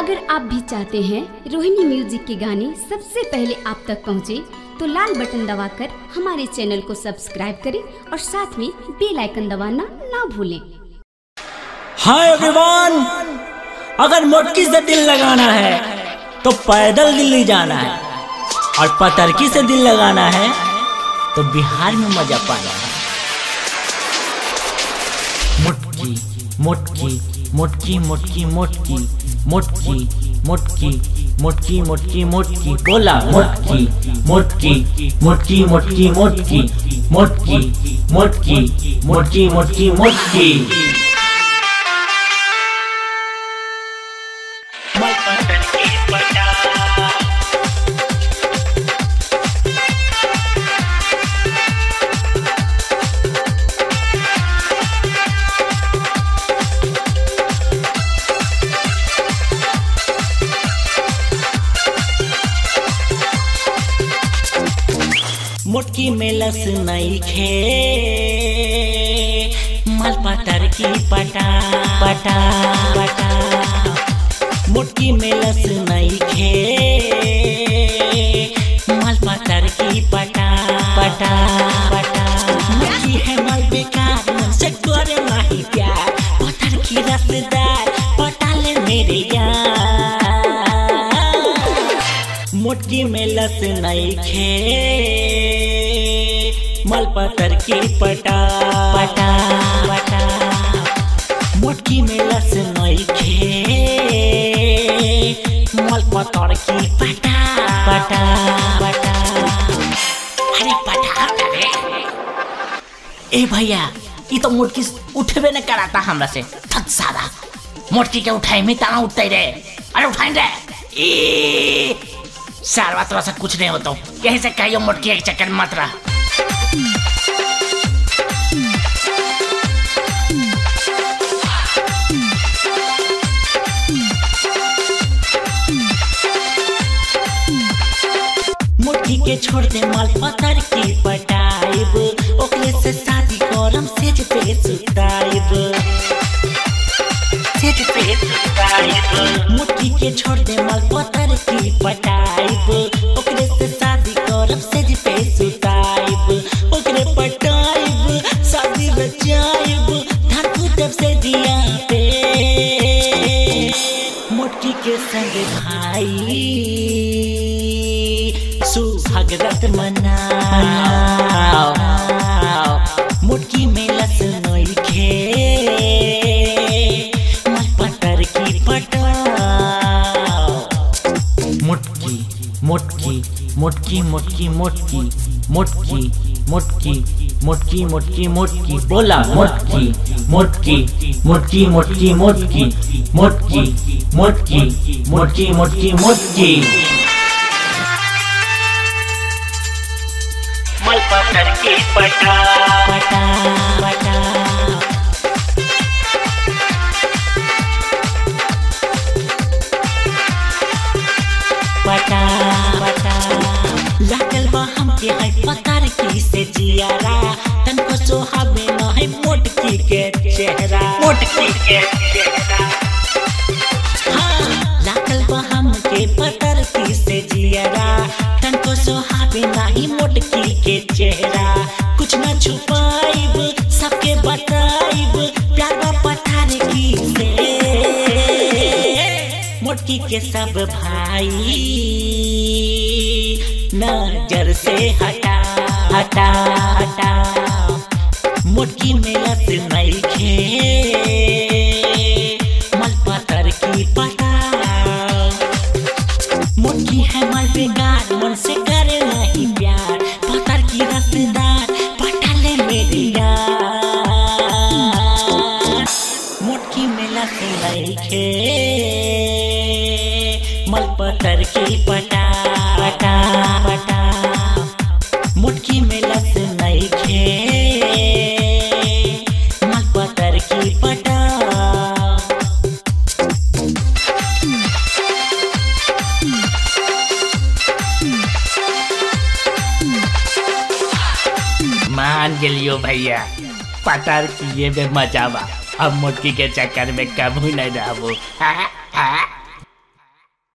अगर आप भी चाहते हैं रोहिणी म्यूजिक के गाने सबसे पहले आप तक पहुंचे, तो लाल बटन दबाकर हमारे चैनल को सब्सक्राइब करें और साथ में बेल आइकन दबाना ना भूलें। हाय एवरीवन, अगर मोटकी से दिल लगाना है तो पैदल दिल्ली जाना है, और पतरकी से दिल लगाना है तो बिहार में मजा पाना है। मोटकी मोटकी मोटकी मोटकी मोटकी मोटकी मोटकी मोटकी मोटकी मोटकी बोला मोटकी मोटकी मोटकी मोटकी मोटकी मोटकी मोटकी मोटकी मोटकी मोटकी। मोटकी में लस नहीं खे माल पतर की पटा पटा पटा। मोटकी में लस नहीं खे माल पतर की पटा पटा पटा। मोटकी है माल बेकार, मुझसे करे नहीं प्यार, पत्थर की रसदार पटा ले मेरे यार। मोटकी में लस नहीं खे मल पत्थर की पटा पटा पटा। मोटकी में लस नहीं खे मल पत्थर की पटा पटा पटा। अरे पटा रे ए भैया, ये तो मोटकी उठबे न कराता हमरा से। थत सारा मोटकी के उठाई में ताना उठते रे। अरे उठाई रे ए सारवा, तो ऐसा कुछ नहीं होता। यहीं से कहियो मोटकी एक चक्कर मत रहा। मोटकी के छोड़ दे माल पत्थर की पटाइब, ओकरे से शादी करम सेज पे सुताइब, सेज पे सुताइब। मोटकी के छोड़ दे माल पत्थर की पटाइब, ओकरे से शादी करम सेज पे सुताइब, ओकरे पटाइब शादी बचाइब, धाकू जब से दिया पे। मोटकी के संग भाई सुहागरात मनाओ। मोटकी में लस नहीं खे मल पत्थर की पटाओ। मोटकी मोटकी मोटकी मोटकी मोटकी मोटकी मोटकी मोटकी मोटकी मोटकी बोला मोटकी मोटकी मोटकी मोटकी मोटकी मोटकी मोटकी मोटकी मोटकी मोटकी। मल पत्थर की पटा पटा पटा। पटा पटा लागल बा हमके है पत्थर की से जियारा, तनको सोहाबे न है मोटकी के चेहरा, मोटकी के चेहरा। हाँ लागल बा हमके पत्थर की से जियारा, तनको सोहाबे नहीं मोटकी के चेहरा। कुछ न छुपाइब सबके बताइब, प्यार बा पत्थर की से। मोटकी के सब भाई नजर से हटा हटा हटा। मोटकी में लस नहीं खे मल पत्थर की पटा। मोटकी है मल बेकार, मन से करे नहीं प्यार, पत्थर की रसदार पटा ले मेरी यार। मोटकी में लस नहीं खे मल पत्थर की पटा पटा पटा। मोटकी में लस नहीं खे मल पत्थर की पटा। मान गेलियो भैया, पत्थर की ये बे मजावा। अब मोटकी के चक्कर में कभी नहीं रहबो।